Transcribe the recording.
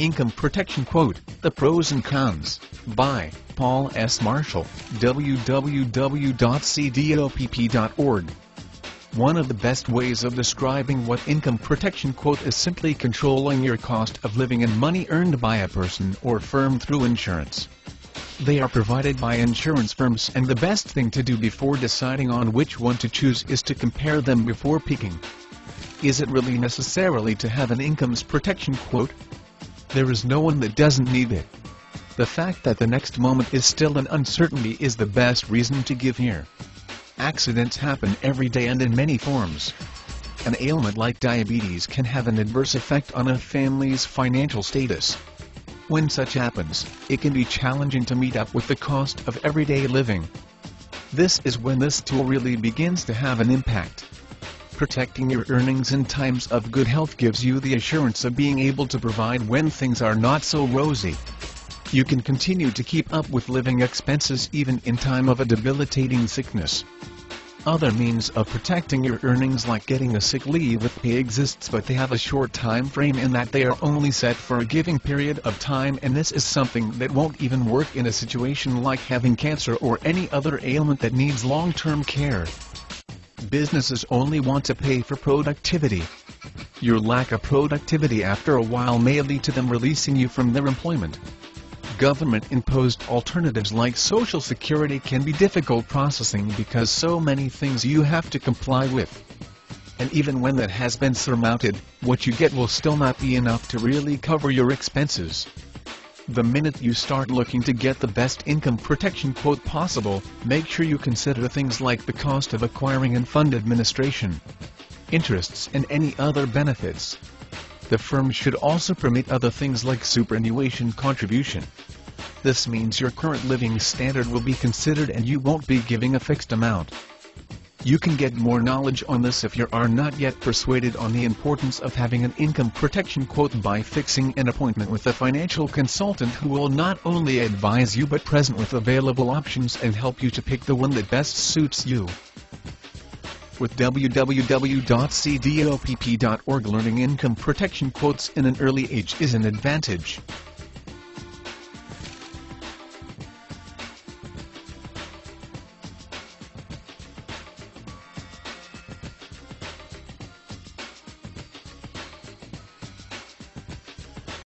Income Protection Quote, The Pros and Cons, by Paul S. Marshall, www.cdopp.org. One of the best ways of describing what income protection quote is simply controlling your cost of living and money earned by a person or firm through insurance. They are provided by insurance firms, and the best thing to do before deciding on which one to choose is to compare them before picking. Is it really necessary to have an income protection quote? There is no one that doesn't need it. The fact that the next moment is still an uncertainty is the best reason to give here. Accidents happen every day and in many forms. An ailment like diabetes can have an adverse effect on a family's financial status. When such happens, it can be challenging to meet up with the cost of everyday living. This is when this tool really begins to have an impact. Protecting your earnings in times of good health gives you the assurance of being able to provide when things are not so rosy. You can continue to keep up with living expenses even in time of a debilitating sickness. Other means of protecting your earnings, like getting a sick leave with pay, exists, but they have a short time frame in that they are only set for a given period of time, and this is something that won't even work in a situation like having cancer or any other ailment that needs long-term care. Businesses only want to pay for productivity. Your lack of productivity after a while may lead to them releasing you from their employment. Government-imposed alternatives like Social Security can be difficult processing because so many things you have to comply with. And even when that has been surmounted, what you get will still not be enough to really cover your expenses. The minute you start looking to get the best income protection quote possible, make sure you consider things like the cost of acquiring and fund administration, interests, and any other benefits. The firm should also permit other things like superannuation contribution. This means your current living standard will be considered and you won't be giving a fixed amount. You can get more knowledge on this if you are not yet persuaded on the importance of having an income protection quote by fixing an appointment with a financial consultant who will not only advise you but present with available options and help you to pick the one that best suits you. With www.cdopp.org, learning income protection quotes in an early age is an advantage.